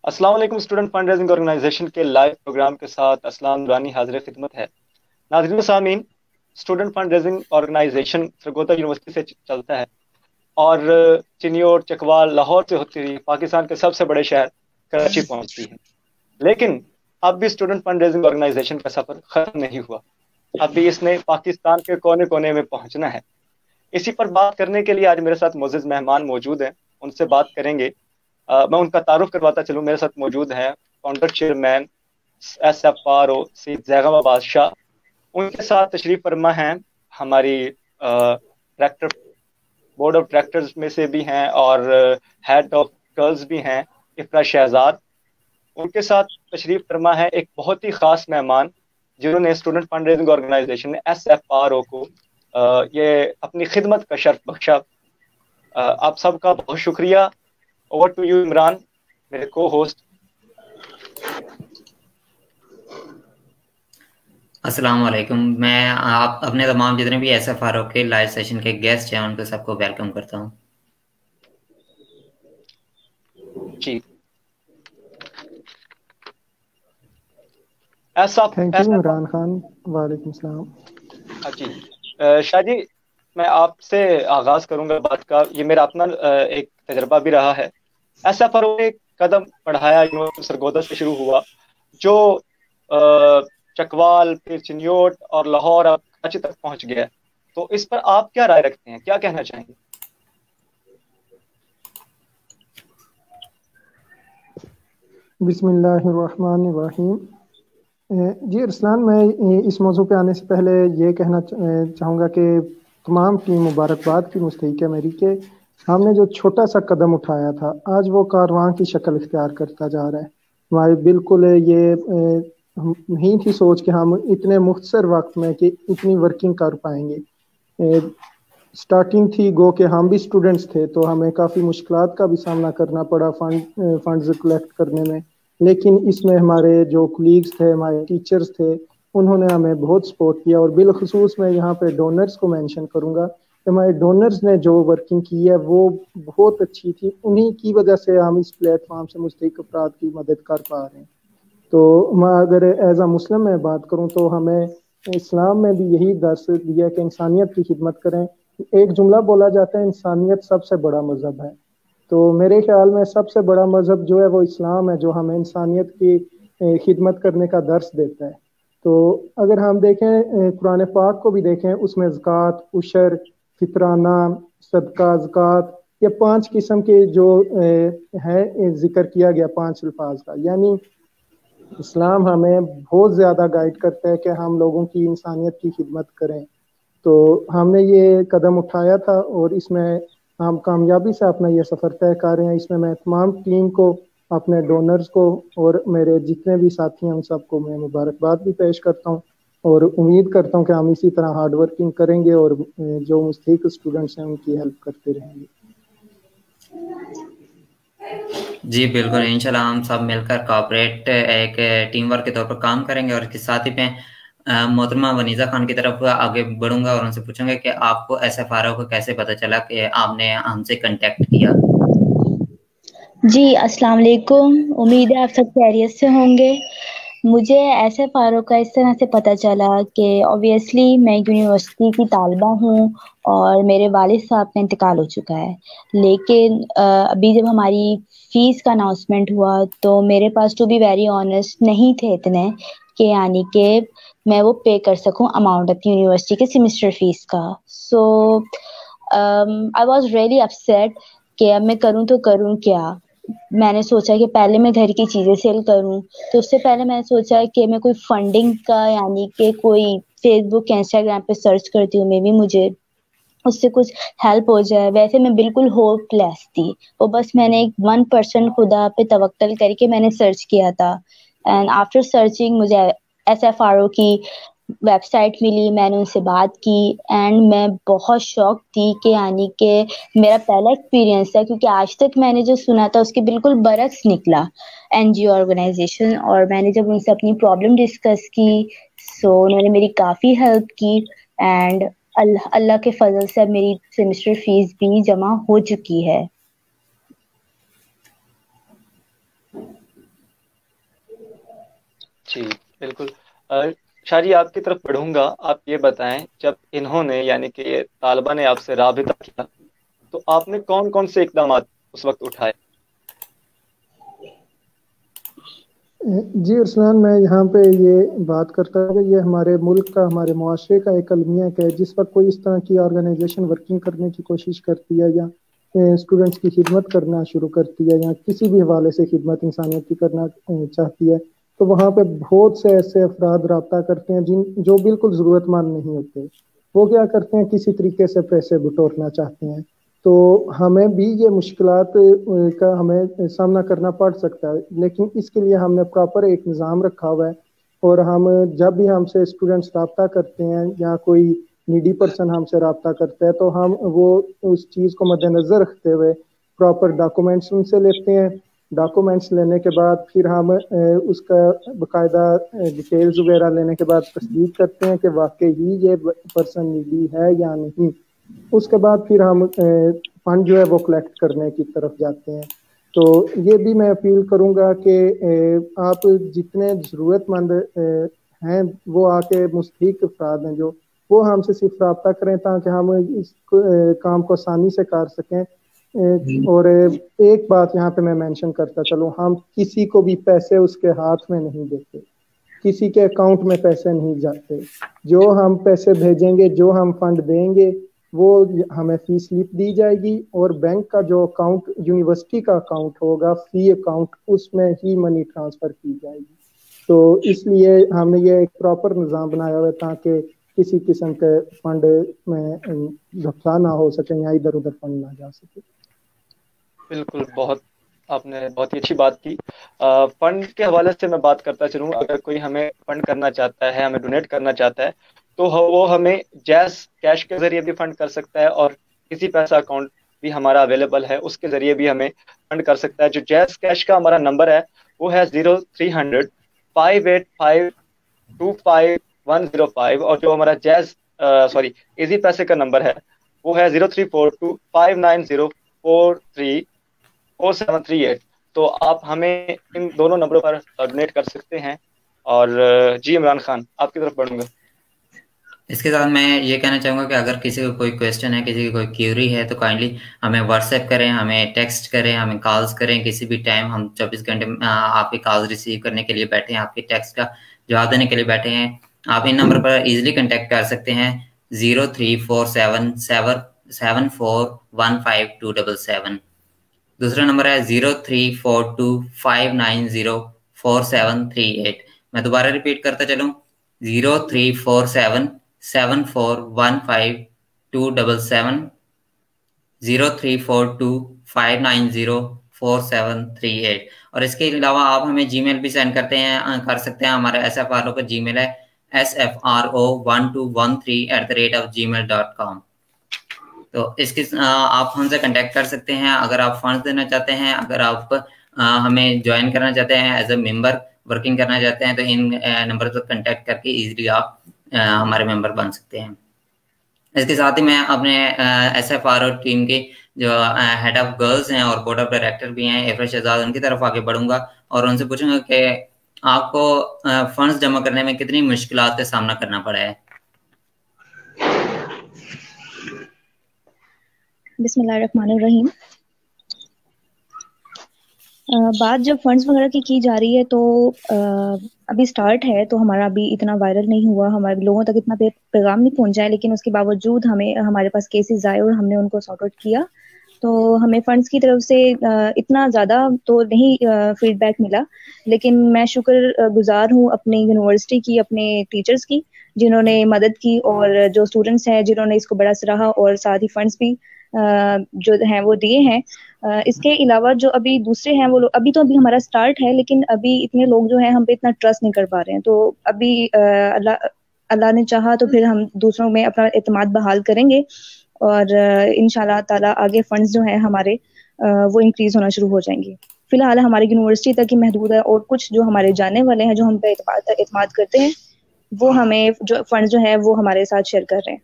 السلام علیکم. Student fund raising organization کے لائیو پروگرام کے ساتھ اسلام نورانی حاضر خدمت ہے. ناظرین و سامعین، student fund raising organization Sargodha university سے چلتا ہے اور چنیوٹ، چکوال، لاہور سے ہوتی ہوئی پاکستان کے سب سے بڑے شہر کراچی پہنچتی ہے. لیکن اب بھی اسٹوڈنٹ فنڈ ریزنگ آرگنائزیشن کا سفر ختم نہیں ہوا. اب بھی اس نے پاکستان کے کونے کونے میں پہنچنا ہے. اسی پر بات کرنے کے لیے آج میرے ساتھ معزز مہمان موجود ہیں. ان سے بات کریں گے. میں ان کا تعارف کرواتا چلوں. میرے ساتھ موجود ہیں founder chairman S F R O Syed Zaighma Badshah. ان کے ساتھ تشریف فرما ہیں ہماری ڈائریکٹر بورڈ آف ڈائریکٹرز میں سے بھی ہیں اور ہیڈ آف گرلز بھی ہیں افرا شہزاد. ان کے ساتھ تشریف فرما ہے ایک بہت ہی خاص مہمان جنہوں نے student fund raising organization S F R O کو یہ اپنی خدمت کا شرف بخشا. آپ سب کا بہت شکریہ. اوور ٹو یو عمران، میرے کو ہوسٹ. السلام علیکم. میں آپ اپنے تمام جتنے بھی ایس ایف آر او کے لائیو سیشن کے گیسٹ ہیں ان کو سب کو ویلکم کرتا ہوں. جی ایسا تھینک یو عمران خان. وعلیکم السلام. جی شاہ جی، میں آپ سے آغاز کروں گا بات کا. یہ میرا اپنا ایک تجربہ بھی رہا ہے. ایسا پر ایک قدم پڑھایا یونیورسٹی سرگودا سے شروع ہوا جو چکوال، پھر چنیوٹ اور لاہور اب کراچی تک پہنچ گیا. تو اس پر آپ کیا رائے رکھتے ہیں، کیا کہنا چاہیں گے؟ بسم اللہ الرحمن الرحیم. جی ارسلان، میں اس موضوع پہ آنے سے پہلے یہ کہنا چاہوں گا کہ تمام ٹیم مبارکباد کی مستحق ہے میری کہ ہم نے جو چھوٹا سا قدم اٹھایا تھا آج وہ کارواں کی شکل اختیار کرتا جا رہا ہے. ہماری بالکل یہ نہیں تھی سوچ کہ ہم اتنے مختصر وقت میں کہ اتنی ورکنگ کر پائیں گے. سٹارٹنگ تھی گو کہ ہم بھی اسٹوڈنٹس تھے تو ہمیں کافی مشکلات کا بھی سامنا کرنا پڑا فنڈز کلیکٹ کرنے میں. لیکن اس میں ہمارے جو کولیگز تھے، ہمارے ٹیچرز تھے، انہوں نے ہمیں بہت سپورٹ کیا. اور بالخصوص میں یہاں پہ ڈونرز کو مینشن کروں گا کہ ہمارے ڈونرز نے جو ورکنگ کی ہے وہ بہت اچھی تھی. انہی کی وجہ سے ہم اس پلیٹ فارم سے مستحق افراد کی مدد کر پا رہے ہیں. تو میں اگر ایز اے مسلم میں بات کروں تو ہمیں اسلام میں بھی یہی درس دیا کہ انسانیت کی خدمت کریں. ایک جملہ بولا جاتا ہے انسانیت سب سے بڑا مذہب ہے. تو میرے خیال میں سب سے بڑا مذہب جو ہے وہ اسلام ہے جو ہمیں انسانیت کی خدمت کرنے کا درس دیتا ہے. تو اگر ہم دیکھیں قرآن پاک کو بھی دیکھیں، اس میں زکوٰۃ، عشر، فطرانہ، صدقہ، زکوٰۃ، یہ 5 قسم کے جو ہے ذکر کیا گیا 5 الفاظ کا. یعنی اسلام ہمیں بہت زیادہ گائیڈ کرتا ہے کہ ہم لوگوں کی انسانیت کی خدمت کریں. تو ہم نے یہ قدم اٹھایا تھا اور اس میں ہم کامیابی سے اپنا یہ سفر طے کر رہے ہیں. اس میں میں تمام ٹیم کو، اپنے ڈونرز کو اور میرے جتنے بھی ساتھی ہیں ان سب کو میں مبارکباد بھی پیش کرتا ہوں اور امید کرتا ہوں کہ ہم اسی طرح ہارڈ ورکنگ کریں گے اور جو مستحق اسٹوڈنٹس ہیں ان کی ہیلپ کرتے رہیں گے. جی بالکل، انشاءاللہ ہم سب مل کر کوآپریٹ ایک ٹیم ورک کے طور پر کام کریں گے. اور اس کے ساتھ ہی میں محترمہ ونیزہ خان کی طرف آگے بڑھوں گا اور ان سے پوچھوں گا کہ آپ کو ایس ایف آر او کو کیسے پتہ چلا کہ آپ نے ہم سے کنٹیکٹ کیا. جی السلام علیکم. امید ہے آپ سب خیریت سے ہوں گے. مجھے ایس ایف آر او کا اس طرح سے پتہ چلا کہ اوبویسلی میں یونیورسٹی کی طالبہ ہوں اور میرے والد صاحب کا انتقال ہو چکا ہے. لیکن ابھی جب ہماری فیس کا اناؤنسمنٹ ہوا تو میرے پاس ٹو بی ویری آنیسٹ نہیں تھے اتنے کہ یعنی کہ میں وہ پے کر سکوں اماؤنٹ اپنی یونیورسٹی کے سیمسٹر فیس کا. سو آئی واز ریئلی اپسیٹ کہ اب میں کروں تو کروں کیا. میں نے سوچا کہ پہلے میں گھر کی چیزیں سیل کروں. تو اس سے پہلے میں نے سوچا کہ میں کوئی فنڈنگ کا یعنی کہ کوئی فیس بک یا انسٹاگرام پہ سرچ کرتی ہوں، میں بھی مجھے اس سے کچھ ہیلپ ہو جائے. ویسے میں بالکل ہوپ لیس تھی. وہ بس میں نے 1% خدا پہ توکل کر کے میں نے سرچ کیا تھا. اینڈ آفٹر سرچنگ مجھے ایس ایف آر او کی ویب سائٹ ملی. میں نے ان سے بات کی اینڈ میں بہت شوق تھی کہ یعنی کہ میرا پہلا ایکسپیرینس تھا کیونکہ آج تک میں نے جو سنا تھا اس کے بالکل برعکس نکلا این جی او آرگنائزیشن. اور میں نے جب ان سے اپنی پرابلم ڈسکس کی سو انہوں نے میری کافی ہیلپ کی اینڈ اللہ کے فضل سے میری سیمسٹر فیس بھی جمع ہو چکی ہے. جی بالکل. شاہ آپ کی طرف بڑھوں گا. آپ یہ بتائیں جب انہوں نے یعنی کہ طالبہ نے آپ سے رابطہ کیا تو آپ نے کون کون سے اقدامات اس وقت اٹھائے؟ جی ارسلان، میں یہاں پہ یہ بات کرتا ہوں کہ یہ ہمارے ملک کا، ہمارے معاشرے کا ایک المیہ ہے. جس وقت کوئی اس طرح کی آرگنائزیشن ورکنگ کرنے کی کوشش کرتی ہے یا اسٹوڈنٹس کی خدمت کرنا شروع کرتی ہے یا کسی بھی حوالے سے خدمت انسانیت کی کرنا چاہتی ہے، تو وہاں پہ بہت سے ایسے افراد رابطہ کرتے ہیں جو بالکل ضرورت مند نہیں ہوتے. وہ کیا کرتے ہیں، کسی طریقے سے پیسے بٹورنا چاہتے ہیں. تو ہمیں بھی یہ مشکلات کا ہمیں سامنا کرنا پڑ سکتا ہے، لیکن اس کے لیے ہم نے پراپر ایک نظام رکھا ہوا ہے. اور ہم جب بھی ہم سے اسٹوڈنٹس رابطہ کرتے ہیں یا کوئی نیڈی پرسن ہم سے رابطہ کرتا ہے، تو ہم وہ اس چیز کو مد نظر رکھتے ہوئے پراپر ڈاکومنٹس ان سے لیتے ہیں. ڈاکومنٹس لینے کے بعد پھر ہم اس کا باقاعدہ ڈیٹیلز وغیرہ لینے کے بعد تصدیق کرتے ہیں کہ واقعی ہی یہ پرسن نیڈی ہے یا نہیں. اس کے بعد پھر ہم فنڈ جو ہے وہ کلیکٹ کرنے کی طرف جاتے ہیں. تو یہ بھی میں اپیل کروں گا کہ آپ جتنے ضرورت مند ہیں وہ آ کے مستحق افراد ہیں جو وہ ہم سے صرف رابطہ کریں تاکہ ہم اس کام کو آسانی سے کر سکیں. اور ایک بات یہاں پہ میں مینشن کرتا چلوں، ہم کسی کو بھی پیسے اس کے ہاتھ میں نہیں دیتے، کسی کے اکاؤنٹ میں پیسے نہیں جاتے. جو ہم پیسے بھیجیں گے، جو ہم فنڈ دیں گے، وہ ہمیں فی سلپ دی جائے گی اور بینک کا جو اکاؤنٹ یونیورسٹی کا اکاؤنٹ ہوگا، فی اکاؤنٹ، اس میں ہی منی ٹرانسفر کی جائے گی. تو اس لیے ہم نے یہ ایک پراپر نظام بنایا ہوا ہے تاکہ کسی قسم کے فنڈ میں دھوکہ نہ ہو سکے یا ادھر ادھر فنڈ نہ جا سکے. بالکل، آپ نے بہت ہی اچھی بات کی. فنڈ کے حوالے سے میں بات کرتا چلوں. اگر کوئی ہمیں فنڈ کرنا چاہتا ہے، ہمیں ڈونیٹ کرنا چاہتا ہے، تو وہ ہمیں جیز کیش کے ذریعے بھی فنڈ کر سکتا ہے اور کسی پیسہ اکاؤنٹ بھی ہمارا اویلیبل ہے، اس کے ذریعے بھی ہمیں فنڈ کر سکتا ہے. جو جیز کیش کا ہمارا نمبر ہے وہ ہے 0300 585 25105 اور جو ہمارا جیز ایزی پیسے کا نمبر ہے وہ ہے 0342 590 4738. تو آپ ہمیں ان دونوں نمبروں پر ڈونیٹ کر سکتے ہیں. اور جی عمران خان، آپ کی طرف بڑھوں گا. اس کے ساتھ میں یہ کہنا چاہوں گا کہ اگر کسی کو کوئی کویسچن ہے، کسی کی کوئی کیوری ہے، تو کائنڈلی ہمیں واٹس ایپ کریں، ہمیں ٹیکسٹ کریں، ہمیں کالز کریں. کسی بھی ٹائم ہم 24 گھنٹے آپ کی کالز ریسیو کرنے کے لیے بیٹھے ہیں، آپ کی ٹیکسٹ کا جواب دینے کے لیے بیٹھے ہیں. آپ ان نمبر پر ایزیلی کنٹیکٹ کر سکتے ہیں 034774152277. دوسرا نمبر ہے 0342590478. میں دوبارہ ریپیٹ کرتا چلوں 034774152277 0342590478. اور اس کے علاوہ آپ ہمیں جی میل بھی سینڈ کر سکتے ہیں. ہمارا SFRO کا جی میل ہے SFRO1213@gmail.com. تو اس کی آپ ہم سے کنٹیکٹ کر سکتے ہیں اگر آپ فنڈز دینا چاہتے ہیں، اگر آپ ہمیں جوائن کرنا چاہتے ہیں ایز اے ممبر ورکنگ کرنا چاہتے ہیں، تو ان نمبر پر کنٹیکٹ کر کے ایزیلی آپ ہمارے ممبر بن سکتے ہیں. اس کے ساتھ ہی میں اپنے SFRO ٹیم کے جو ہیڈ آف گرلز ہیں اور بورڈ آف ڈائریکٹر بھی ہیں افرا شہزاد، ان کی طرف آگے بڑھوں گا اور ان سے پوچھوں گا کہ آپ کو فنڈز جمع کرنے میں کتنی مشکلات کا سامنا کرنا پڑا ہے. بسم اللہ الرحمن الرحیم. بات جب فنڈز وغیرہ کی جا رہی ہے تو ابھی سٹارٹ ہے، تو ہمارا ابھی اتنا وائرل نہیں ہوا، ہمارے لوگوں تک اتنا پیغام نہیں پہنچا ہے، لیکن اس کے باوجود ہمارے پاس کیسز آئے اور ہم نے ان کو سارٹ آؤٹ کیا. تو ہمیں فنڈز کی طرف سے اتنا زیادہ تو نہیں فیڈ بیک ملا، لیکن میں شکر گزار ہوں اپنی یونیورسٹی کی، اپنے ٹیچرز کی جنہوں نے مدد کی، اور جو اسٹوڈنٹس ہیں جنہوں نے اس کو بڑا سراہا، اور ساتھ ہی فنڈز بھی جو ہیں وہ دیے ہیں. اس کے علاوہ جو ابھی دوسرے ہیں وہ لوگ، ابھی تو ہمارا سٹارٹ ہے، لیکن ابھی اتنے لوگ جو ہیں ہم پہ اتنا ٹرسٹ نہیں کر پا رہے ہیں. تو ابھی اللہ نے چاہا تو پھر ہم دوسروں میں اپنا اعتماد بحال کریں گے، اور انشاءاللہ تعالیٰ آگے فنڈز جو ہیں ہمارے وہ انکریز ہونا شروع ہو جائیں گے. فی الحال ہماری یونیورسٹی تک ہی محدود ہے، اور کچھ جو ہمارے جانے والے ہیں جو ہم پہ اعتماد کرتے ہیں وہ ہمیں جو فنڈز جو ہیں وہ ہمارے ساتھ شیئر کر رہے ہیں.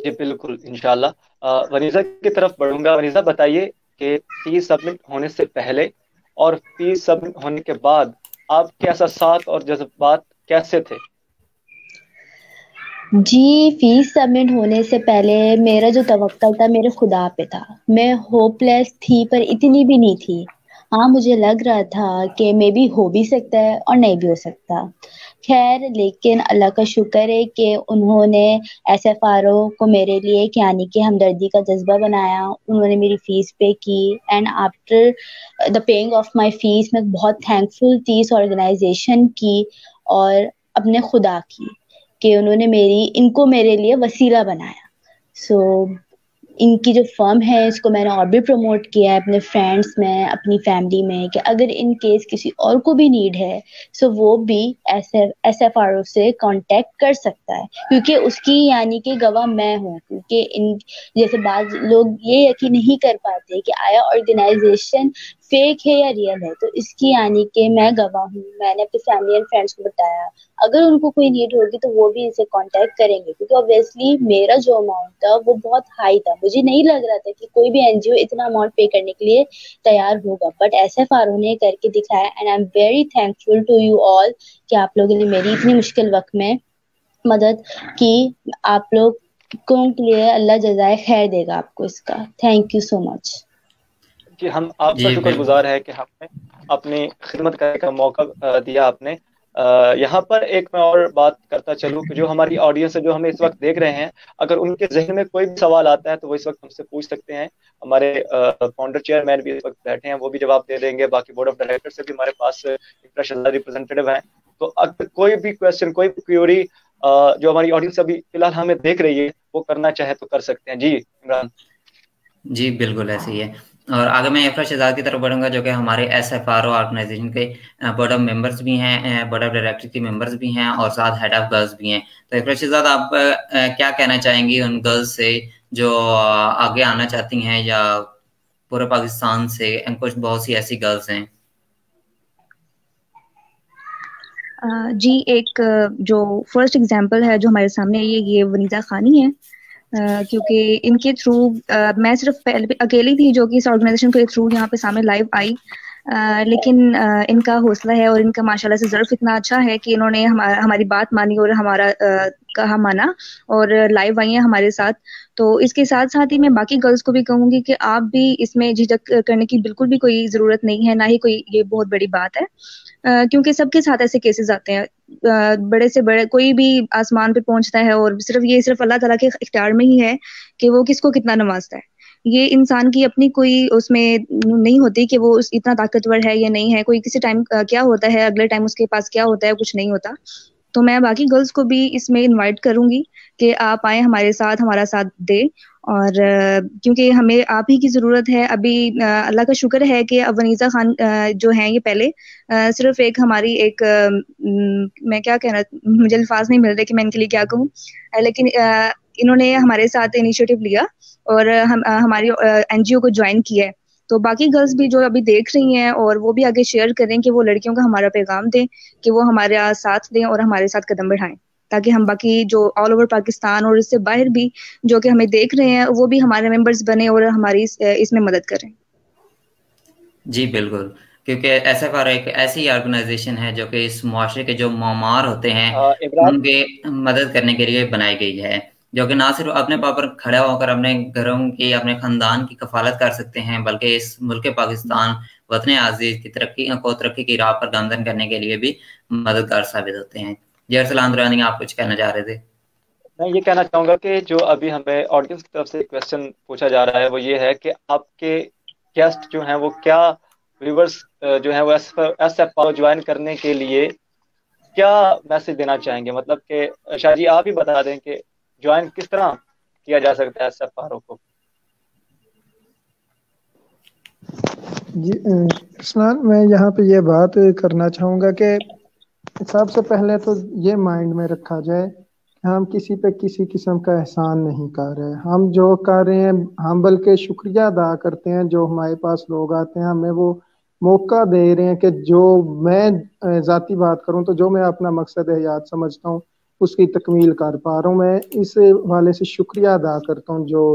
جی بالکل، انشاءاللہ. ونیزا کی طرف بڑھوں گا. ونیزا بتائیے کہ فیس سبمٹ ہونے سے پہلے اور فیس سبمٹ ہونے کے بعد آپ کے احساسات اور جذبات کیسے تھے؟ جی، فیس سبمٹ ہونے سے پہلے میرا جو توکل تھا میرے خدا پہ تھا. میں ہوپ لیس تھی پر اتنی بھی نہیں تھی. ہاں مجھے لگ رہا تھا کہ مے بی ہو بھی سکتا ہے اور نہیں بھی ہو سکتا. خیر لیکن اللہ کا شکر ہے کہ انہوں نے ایس ایف آر او کو میرے لیے ایک یعنی کہ ہمدردی کا جذبہ بنایا. انہوں نے میری فیس پے کی and after the paying of my fees میں بہت تھینک فل تھی اس آرگنائزیشن کی اور اپنے خدا کی کہ انہوں نے ان کو میرے لیے وسیلہ بنایا. سو ان کی جو فرم ہے اس کو میں نے اور بھی پروموٹ کیا ہے اپنے فرینڈس میں, اپنی فیملی میں, کہ اگر ان کیس کسی اور کو بھی نیڈ ہے سو وہ بھی ایس ایف آر او سے کانٹیکٹ کر سکتا ہے, کیونکہ اس کی یعنی کہ گواہ میں ہوں. کیونکہ ان جیسے بعض لوگ یہ یقین نہیں کر پاتے کہ آیا آرگنائزیشن فیک ہے یا ریئل ہے, تو اس کی یعنی کہ میں گواہ ہوں. میں نے اپنی فیملی اینڈ فرینڈس کو بتایا اگر ان کو کوئی نیڈ ہوگی تو وہ بھی اسے کانٹیکٹ کریں گے, کیونکہ اوبویسلی میرا جو اماؤنٹ تھا وہ بہت ہائی تھا. مجھے نہیں لگ رہا تھا کہ کوئی بھی این جی او اتنا اماؤنٹ پے کرنے کے لیے تیار ہوگا, but S F R O نے کر کے دکھایا and I am very thankful to you all کہ آپ لوگوں نے میری اتنی مشکل وقت میں مدد کی. آپ لوگ کے لیے اللہ جزائے خیر دے گا آپ کو اس کا. تھینک یو سو مچ. جی ہم آپ کا شکر گزار ہے کہ ہم نے اپنی خدمت کرنے کا موقع دیا آپ نے. یہاں پر ایک میں اور بات کرتا چلوں کہ جو ہماری آڈینس ہے جو ہمیں اس وقت دیکھ رہے ہیں, اگر ان کے ذہن میں کوئی بھی سوال آتا ہے تو وہ اس وقت ہم سے پوچھ سکتے ہیں. ہمارے فاؤنڈر چیئرمین بھی اس وقت بیٹھے ہیں, وہ بھی جواب دے دیں گے. باقی بورڈ آف ڈائریکٹر سے بھی ہمارے پاس ریپرزینٹیو ہیں. تو اگر کوئی بھی کویشچن, کوئی بھی کیوری جو ہماری آڈینس ابھی فی الحال ہمیں دیکھ رہی ہے وہ کرنا چاہے تو کر سکتے ہیں. جی عمران. جی بالکل ایسے ہی ہے. اور آگے میں افرا شہزاد کی طرف بڑھوں گا جو کہ ہمارے S F R O organization کے بورڈ آف ممبرس بھی ہیں, بورڈ آف ڈائریکٹر کے ممبرس بھی ہیں اور ساتھ ہیڈ آف گرلز بھی ہیں. تو افرا شہزاد آپ کیا کہنا چاہیں گی ان گرلز سے جو آگے آنا چاہتی ہیں یا پورے پاکستان سے کچھ بہت سی ایسی گرلز ہیں؟ جی ایک جو فرسٹ ایگزامپل ہے جو ہمارے سامنے ہے یہ ونیزا خانی ہے, کیونکہ ان کے تھرو میں صرف اکیلی تھی جو کہ اس آرگنائزیشن کے تھرو یہاں پہ سامنے لائیو آئی, لیکن ان کا حوصلہ ہے اور ان کا ماشاءاللہ سے ظرف اتنا اچھا ہے کہ انہوں نے ہماری بات مانی اور ہمارا کہا مانا اور لائیو آئی ہیں ہمارے ساتھ. تو اس کے ساتھ ساتھ ہی میں باقی گرلز کو بھی کہوں گی کہ آپ بھی اس میں جھجک کرنے کی بالکل بھی کوئی ضرورت نہیں ہے, نہ ہی کوئی یہ بہت بڑی بات ہے, کیونکہ سب کے ساتھ ایسے کیسز آتے ہیں. بڑے سے بڑے کوئی بھی آسمان پہ پہنچتا ہے اور صرف اللہ تعالیٰ کے اختیار میں ہی ہے کہ وہ کس کو کتنا نوازتا ہے. یہ انسان کی اپنی کوئی اس میں نہیں ہوتی کہ وہ اتنا طاقتور ہے یا نہیں ہے. کوئی کسی ٹائم کیا ہوتا ہے, اگلے ٹائم اس کے پاس کیا ہوتا ہے, کچھ نہیں ہوتا. تو میں باقی گرلز کو بھی اس میں انوائٹ کروں گی کہ آپ آئیں ہمارے ساتھ, ہمارا ساتھ دیں, اور کیونکہ ہمیں آپ ہی کی ضرورت ہے. ابھی اللہ کا شکر ہے کہ اب ونیزا خان جو ہیں یہ پہلے صرف ایک ہماری ایک میں کیا کہنا, مجھے الفاظ نہیں مل رہے کہ میں ان کے لیے کیا کہوں, لیکن انہوں نے ہمارے ساتھ انیشیٹو لیا اور ہماری این جی او کو جوائن کیا ہے. تو باقی گرلز بھی جو ابھی دیکھ رہی ہیں اور وہ بھی آگے شیئر کریں کہ وہ لڑکیوں کا ہمارا پیغام دیں کہ وہ ہمارے ساتھ دیں اور ہمارے ساتھ قدم بڑھائیں, تاکہ ہم باقی جو آل اوور پاکستان اور اس سے باہر بھی جو کہ ہمیں دیکھ رہے ہیں وہ بھی ہمارے ممبرز بنے اور ہماری اس میں مدد کریں. جی بالکل, کیونکہ ایس ایف آر ایک ایسی آرگنائزیشن ہے جو کہ اس معاشرے کے جو معمار ہوتے ہیں ان کے مدد کرنے کے لیے بنائی گئی ہے, جو کہ نہ صرف اپنے پاؤں پر کھڑا ہو کر اپنے گھروں کی, اپنے خاندان کی کفالت کر سکتے ہیں, بلکہ اس ملک پاکستان وطن عزیز کی ترقی کی راہ پر گامزن کرنے کے لیے بھی مددگار ثابت ہوتے ہیں. جی ارسلان درانی آپ کچھ کہنا چاہ رہے تھے؟ میں یہ کہنا چاہوں گا کہ جو ابھی ہمیں آڈینس کی طرف سے کویشچن پوچھا جا رہا ہے وہ یہ ہے کہ آپ کے گیسٹ جو ہیں وہ کیا ویورز جو ہیں وہ S F R O join کرنے کے لیے کیا میسج دینا چاہیں گے. مطلب کہ شاہ جی آپ ہی بتا دیں کہ جوائن کس طرح کیا جا سکتا ہے ایس ایف آر او کو. جی ارسلان, میں یہاں پہ یہ بات کرنا چاہوں گا کہ سب سے پہلے تو یہ مائنڈ میں رکھا جائے کہ ہم کسی پہ کسی قسم کا احسان نہیں کر رہے. ہم جو کر رہے ہیں ہم بلکہ شکریہ ادا کرتے ہیں جو ہمارے پاس لوگ آتے ہیں, ہمیں وہ موقع دے رہے ہیں کہ جو میں ذاتی بات کروں تو جو میں اپنا مقصد حیات سمجھتا ہوں اس کی تکمیل کر پا رہا ہوں. میں اس حوالے سے شکریہ ادا کرتا ہوں جو